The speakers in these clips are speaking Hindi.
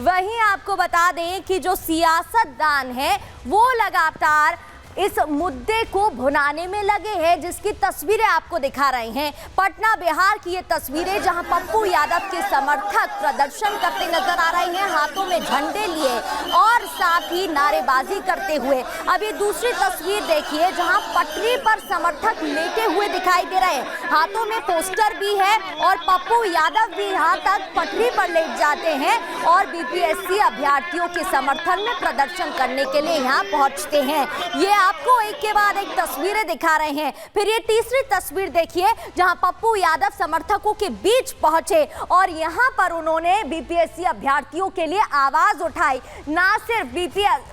वहीं आपको बता दें कि जो सियासतदान है वो लगातार इस मुद्दे को भुनाने में लगे हैं, जिसकी तस्वीरें आपको दिखा रहे हैं। पटना बिहार की ये तस्वीरें जहां पप्पू यादव के समर्थक प्रदर्शन करते नजर आ रहे हैं, हाथों में झंडे लिए और साथ ही नारेबाजी करते हुए। अब ये दूसरी तस्वीर देखिए जहां पटरी पर समर्थक लेटे हुए दिखाई दे रहे हैं, हाथों में पोस्टर भी है और पप्पू यादव भी यहां तक पटरी पर लेट जाते हैं और बीपीएससी अभ्यर्थियों के समर्थन में प्रदर्शन करने के लिए यहां पहुंचते हैं। ये आपको एक के बाद एक तस्वीरें दिखा रहे हैं। फिर ये तीसरी तस्वीर देखिए जहां पप्पू यादव समर्थकों के बीच पहुंचे और यहां पर उन्होंने बीपीएससी अभ्यर्थियों के लिए आवाज उठाई। ना सिर्फ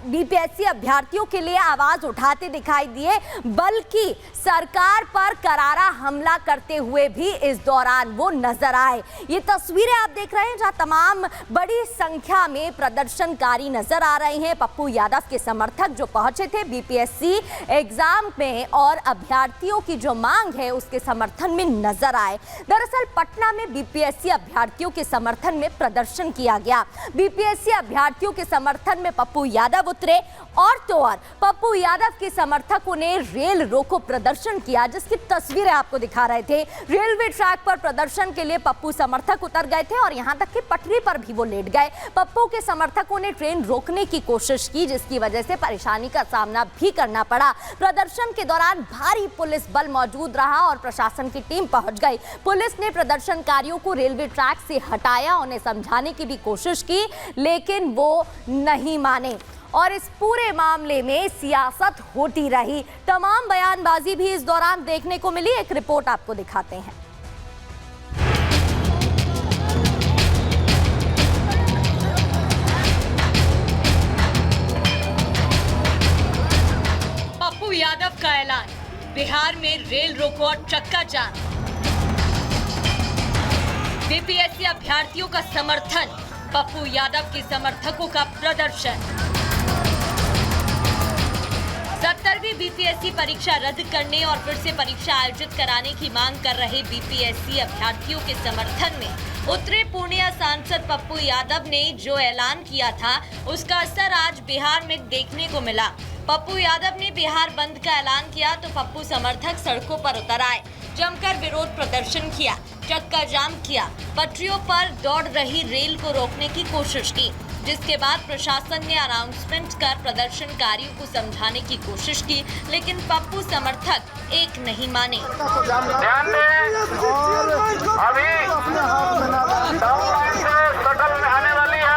बीपीएससी अभ्यर्थियों के लिए आवाज उठाते दिखाई दिए, बल्कि सरकार पर करारा हमला करते हुए भी इस दौरान वो नजर आए। ये तस्वीरें आप देख रहे हैं जहां तमाम बड़ी संख्या में प्रदर्शनकारी नजर आ रहे हैं। पप्पू यादव के समर्थक जो पहुंचे थे बीपीएससी एग्जाम में और अभ्यर्थियों की जो मांग है उसके समर्थन में नजर आए। दरअसल पटना में बीपीएससी अभ्यर्थियों के समर्थन में प्रदर्शन किया गया। बीपीएससी अभ्यर्थियों के समर्थन में पप्पू यादव उतरे और तो और पप्पू यादव के समर्थकों ने रेल रोको प्रदर्शन किया, जिसकी तस्वीरें आपको दिखा रहे थे। रेलवे ट्रैक पर प्रदर्शन के लिए पप्पू समर्थक उतर गए थे और यहां तक कि पटरी पर भी वो लेट गए। पप्पू के समर्थकों ने ट्रेन रोकने की कोशिश की, जिसकी वजह से परेशानी का सामना भी करना पड़ा। प्रदर्शन के दौरान भारी पुलिस बल मौजूद रहा और प्रशासन की टीम पहुंच गई। पुलिस ने प्रदर्शनकारियों को रेलवे ट्रैक से हटाया, उन्हें समझाने की भी कोशिश की, लेकिन वो नहीं माने और इस पूरे मामले में सियासत होती रही। तमाम बयानबाजी भी इस दौरान देखने को मिली। एक रिपोर्ट आपको दिखाते हैं। पप्पू यादव का ऐलान, बिहार में रेल रोको और चक्का जाम। बीपीएससी अभ्यर्थियों का समर्थन, पप्पू यादव के समर्थकों का प्रदर्शन। 70वीं बीपीएससी परीक्षा रद्द करने और फिर से परीक्षा आयोजित कराने की मांग कर रहे बीपीएससी अभ्यर्थियों के समर्थन में उतरे पूर्णिया सांसद पप्पू यादव ने जो ऐलान किया था उसका असर आज बिहार में देखने को मिला। पप्पू यादव ने बिहार बंद का ऐलान किया तो पप्पू समर्थक सड़कों पर उतर आए, जमकर विरोध प्रदर्शन किया, चक्का जाम किया, पटरियों पर दौड़ रही रेल को रोकने की कोशिश की, जिसके बाद प्रशासन ने अनाउंसमेंट कर प्रदर्शनकारियों को समझाने की कोशिश की, लेकिन पप्पू समर्थक एक नहीं माने। ध्यान दें, अभी आने वाली है।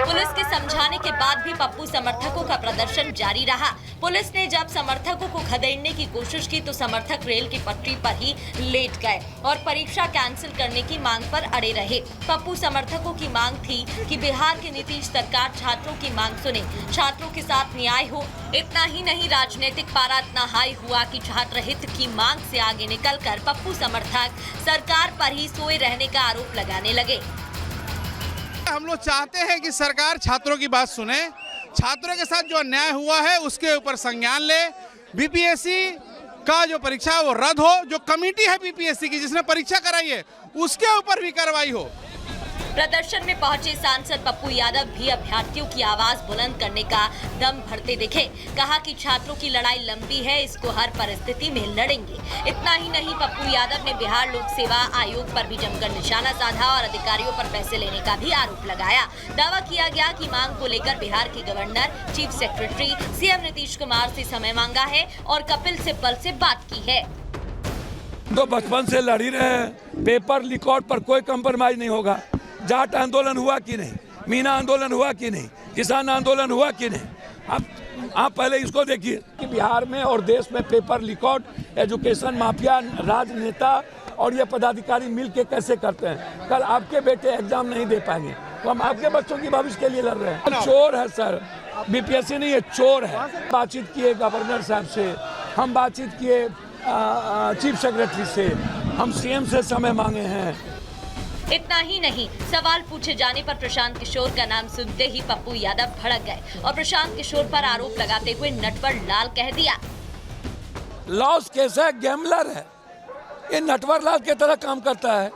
पुलिस के समझाने के बाद भी पप्पू समर्थकों का प्रदर्शन जारी रहा। पुलिस ने जब समर्थकों को खदेड़ने की कोशिश की तो समर्थक रेल की पटरी पर ही लेट गए और परीक्षा कैंसिल करने की मांग पर अड़े रहे। पप्पू समर्थकों की मांग थी कि बिहार की नीतीश सरकार छात्रों की मांग सुने, छात्रों के साथ न्याय हो। इतना ही नहीं, राजनीतिक पारा इतना हाई हुआ कि छात्र हित की मांग से आगे निकलकर पप्पू समर्थक सरकार पर ही सोए रहने का आरोप लगाने लगे। हम लोग चाहते हैं कि सरकार छात्रों की बात सुने, छात्रों के साथ जो अन्याय हुआ है उसके ऊपर संज्ञान ले, बीपीएससी का जो परीक्षा है वो रद्द हो, जो कमेटी है बीपीएससी की जिसने परीक्षा कराई है उसके ऊपर भी कार्रवाई हो। प्रदर्शन में पहुंचे सांसद पप्पू यादव भी अभ्यर्थियों की आवाज बुलंद करने का दम भरते दिखे। कहा कि छात्रों की लड़ाई लंबी है, इसको हर परिस्थिति में लड़ेंगे। इतना ही नहीं, पप्पू यादव ने बिहार लोक सेवा आयोग पर भी जमकर निशाना साधा और अधिकारियों पर पैसे लेने का भी आरोप लगाया। दावा किया गया कि मांग को लेकर बिहार के governor, chief secretary, CM Nitish Kumar से समय मांगा है और कपिल सिब्बल से बात की है। तो बचपन से लड़ी रहे, पेपर लीकआउट पर कोई कंप्रोमाइज नहीं होगा। जाट आंदोलन हुआ कि नहीं, मीना आंदोलन हुआ कि नहीं, किसान आंदोलन हुआ कि नहीं। अब आप पहले इसको देखिए कि बिहार में और देश में पेपर लीकआउट, एजुकेशन माफिया, राजनेता और ये पदाधिकारी मिलके कैसे करते हैं। कल आपके बेटे एग्जाम नहीं दे पाएंगे तो हम आपके बच्चों की भविष्य के लिए लड़ रहे हैं। चोर है सर, बीपीएससी नहीं, ये चोर है। बातचीत किए गवर्नर साहब से, हम बातचीत किए चीफ सेक्रेटरी से, हम सीएम से समय मांगे हैं। इतना ही नहीं, सवाल पूछे जाने पर प्रशांत किशोर का नाम सुनते ही पप्पू यादव भड़क गए और प्रशांत किशोर पर आरोप लगाते हुए नटवर लाल कह दिया। लॉस कैसा है, गैम्बलर है, ये नटवर लाल की तरह काम करता है।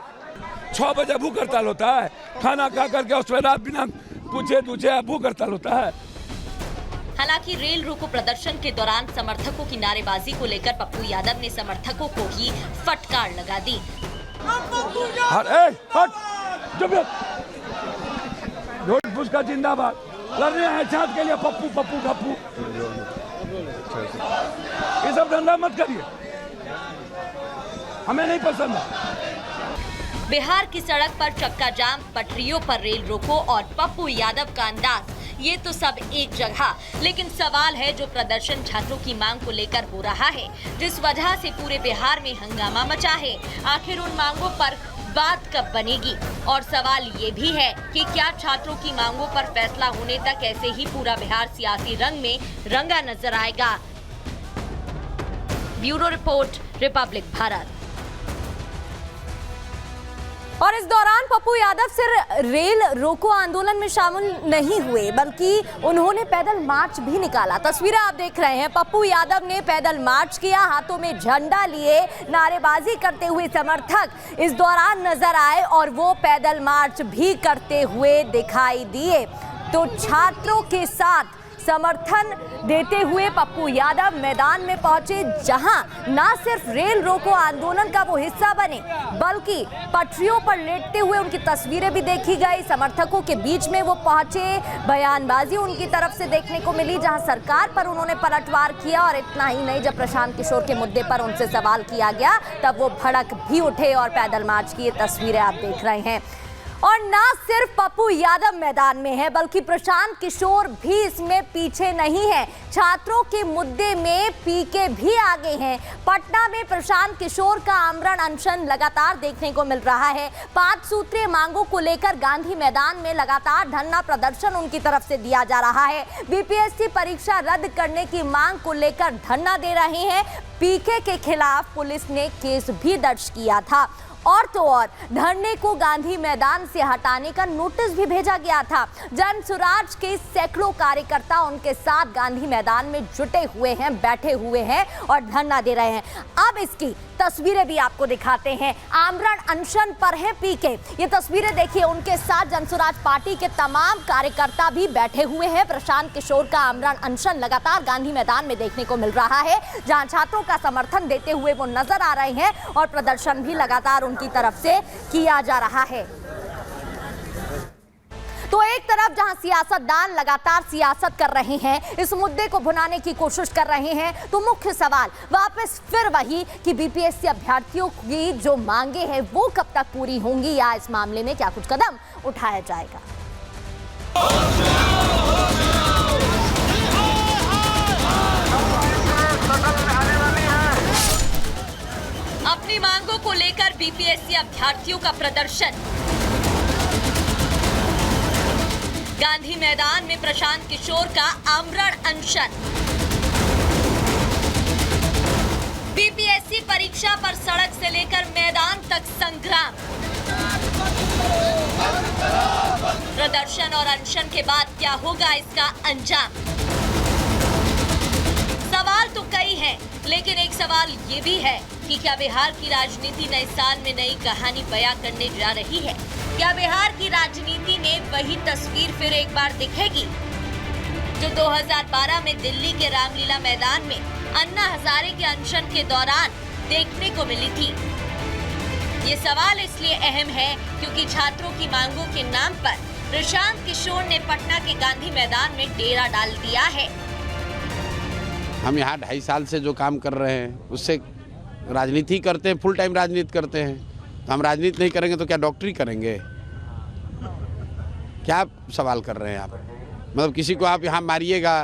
6 बजे भूख हड़ताल होता है, खाना खा करके उसके रात बिना पूछे दूछे अबू हड़ताल होता है। हालांकि रेल रोको प्रदर्शन के दौरान समर्थकों की नारेबाजी को लेकर पप्पू यादव ने समर्थकों को ही फटकार लगा दी। का जिंदाबाद, लड़ रहे हैं छात्र के लिए, पप्पू पप्पू पप्पू, ये सब धंधा मत करिए, हमें नहीं पसंद। बिहार की सड़क पर चक्का जाम, पटरियों पर रेल रोको और पप्पू यादव का अंदाज, ये तो सब एक जगह। लेकिन सवाल है जो प्रदर्शन छात्रों की मांग को लेकर हो रहा है, जिस वजह से पूरे बिहार में हंगामा मचा है, आखिर उन मांगों पर बात कब बनेगी? और सवाल ये भी है कि क्या छात्रों की मांगों पर फैसला होने तक ऐसे ही पूरा बिहार सियासी रंग में रंगा नजर आएगा? Bureau report, Republic Bharat. और इस दौरान पप्पू यादव सिर्फ रेल रोको आंदोलन में शामिल नहीं हुए, बल्कि उन्होंने पैदल मार्च भी निकाला। तस्वीरें आप देख रहे हैं, पप्पू यादव ने पैदल मार्च किया, हाथों में झंडा लिए नारेबाजी करते हुए समर्थक इस दौरान नजर आए और वो पैदल मार्च भी करते हुए दिखाई दिए। तो छात्रों के साथ समर्थन देते हुए पप्पू यादव मैदान में पहुंचे, जहां ना सिर्फ रेल रोको आंदोलन का वो हिस्सा बने, बल्कि पटरियों पर लेटते हुए उनकी तस्वीरें भी देखी गई। समर्थकों के बीच में वो पहुंचे, बयानबाजी उनकी तरफ से देखने को मिली, जहां सरकार पर उन्होंने पलटवार किया। और इतना ही नहीं, जब प्रशांत किशोर के मुद्दे पर उनसे सवाल किया गया, तब वो भड़क भी उठे और पैदल मार्च की। ये तस्वीरें आप देख रहे हैं। और ना सिर्फ पप्पू यादव मैदान में है, बल्कि प्रशांत किशोर भी इसमें पीछे नहीं है। छात्रों के मुद्दे में पीके भी आगे हैं। पटना में प्रशांत किशोर का आमरण अनशन लगातार देखने को मिल रहा है। 5 सूत्रीय मांगों को लेकर गांधी मैदान में लगातार धरना प्रदर्शन उनकी तरफ से दिया जा रहा है। बीपीएससी परीक्षा रद्द करने की मांग को लेकर धरना दे रहे हैं। पीके के खिलाफ पुलिस ने केस भी दर्ज किया था। और तो और धरने को गांधी मैदान से हटाने का नोटिस भी भेजा गया था। जन सुराज के सैकड़ों कार्यकर्ता उनके साथ गांधी मैदान में जुटे हुए हैं, बैठे हुए हैं और धरना दे रहे हैं। अब इसकी तस्वीरें भी आपको दिखाते हैं। आमरण अनशन पर है पीके। ये तस्वीरें देखिए, उनके साथ जनसुराज पार्टी के तमाम कार्यकर्ता भी बैठे हुए हैं। प्रशांत किशोर का आमरण अनशन लगातार गांधी मैदान में देखने को मिल रहा है, जहां छात्रों का समर्थन देते हुए वो नजर आ रहे हैं और प्रदर्शन भी लगातार उनकी तरफ से किया जा रहा है। तो एक तरफ जहां सियासतदान लगातार सियासत कर रहे हैं, इस मुद्दे को भुनाने की कोशिश कर रहे हैं, तो मुख्य सवाल वापस फिर वही कि बीपीएससी अभ्यर्थियों की जो मांगे हैं वो कब तक पूरी होंगी, या इस मामले में क्या कुछ कदम उठाया जाएगा। अपनी मांगों को लेकर बीपीएससी अभ्यर्थियों का प्रदर्शन। गांधी मैदान में प्रशांत किशोर का आमरण अनशन। बीपीएससी परीक्षा पर सड़क से लेकर मैदान तक संग्राम। प्रदर्शन और अनशन के बाद क्या होगा इसका अंजाम? सवाल तो कई हैं, लेकिन एक सवाल ये भी है कि क्या बिहार की राजनीति नए साल में नई कहानी बयां करने जा रही है? क्या बिहार की राजनीति में वही तस्वीर फिर एक बार दिखेगी जो 2012 में दिल्ली के रामलीला मैदान में अन्ना हजारे के अनशन के दौरान देखने को मिली थी? ये सवाल इसलिए अहम है क्योंकि छात्रों की मांगों के नाम पर प्रशांत किशोर ने पटना के गांधी मैदान में डेरा डाल दिया है। हम यहाँ 2.5 साल से जो काम कर रहे हैं उससे राजनीति करते हैं, फुल टाइम राजनीति करते हैं। तो हम राजनीति नहीं करेंगे तो क्या डॉक्टरी करेंगे? क्या सवाल कर रहे हैं आप? मतलब किसी को आप यहाँ मारिएगा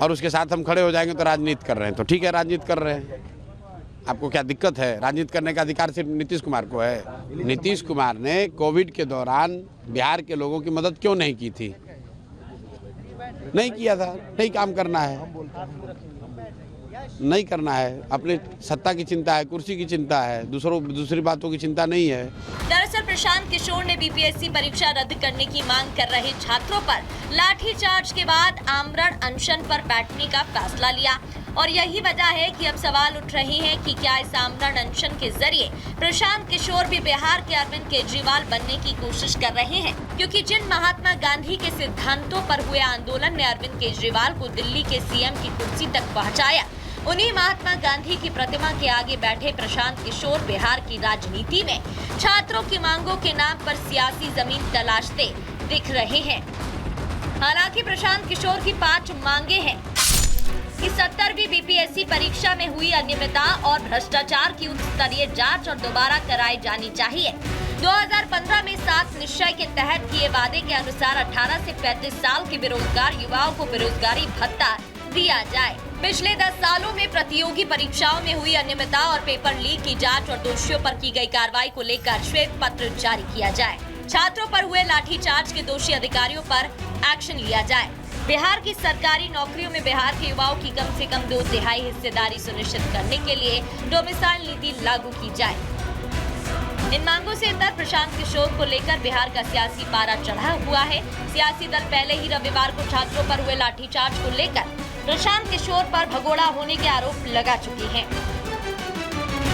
और उसके साथ हम खड़े हो जाएंगे तो राजनीति कर रहे हैं। तो ठीक है, राजनीति कर रहे हैं, आपको क्या दिक्कत है? राजनीति करने का अधिकार सिर्फ नीतीश कुमार को है। नीतीश कुमार ने कोविड के दौरान बिहार के लोगों की मदद क्यों नहीं की थी? नहीं किया था। नहीं काम करना है, नहीं करना है। अपने सत्ता की चिंता है, कुर्सी की चिंता है, दूसरी बातों की चिंता नहीं है। दरअसल प्रशांत किशोर ने बीपीएससी परीक्षा रद्द करने की मांग कर रहे छात्रों पर लाठीचार्ज के बाद आमरण अनशन पर बैठने का फैसला लिया और यही वजह है कि अब सवाल उठ रहे हैं कि क्या इस आमरण अनशन के जरिए प्रशांत किशोर भी बिहार के अरविंद केजरीवाल बनने की कोशिश कर रहे हैं, क्योंकि जिन महात्मा गांधी के सिद्धांतों पर हुए आंदोलन ने अरविंद केजरीवाल को दिल्ली के सीएम की कुर्सी तक पहुंचाया, उन्हीं महात्मा गांधी की प्रतिमा के आगे बैठे प्रशांत किशोर बिहार की राजनीति में छात्रों की मांगों के नाम पर सियासी जमीन तलाशते दिख रहे हैं। हालांकि प्रशांत किशोर की 5 मांगे हैं कि 70वीं बीपीएससी परीक्षा में हुई अनियमितता और भ्रष्टाचार की उच्च स्तरीय जांच और दोबारा कराई जानी चाहिए। 2015 में 7 निश्चय के तहत किए वादे के अनुसार 18 से 35 साल के बेरोजगार युवाओं को बेरोजगारी भत्ता दिया जाए। पिछले 10 सालों में प्रतियोगी परीक्षाओं में हुई अनियमितता और पेपर लीक की जांच और दोषियों पर की गई कार्रवाई को लेकर श्वेत पत्र जारी किया जाए। छात्रों पर हुए लाठीचार्ज के दोषी अधिकारियों पर एक्शन लिया जाए। बिहार की सरकारी नौकरियों में बिहार के युवाओं की कम से कम 2/3 हिस्सेदारी सुनिश्चित करने के लिए डोमिसाइल नीति लागू की जाए। इन मांगों से इतर प्रशांत किशोर को लेकर बिहार का सियासी पारा चढ़ा हुआ है। सियासी दल पहले ही रविवार को छात्रों पर हुए लाठीचार्ज को लेकर प्रशांत किशोर पर भगोड़ा होने के आरोप लगा चुके हैं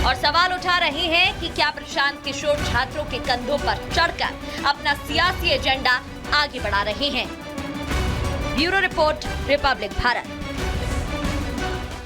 और सवाल उठा रहे हैं कि क्या प्रशांत किशोर छात्रों के कंधों पर चढ़कर अपना सियासी एजेंडा आगे बढ़ा रहे हैं। Bureau report, Republic Bharat.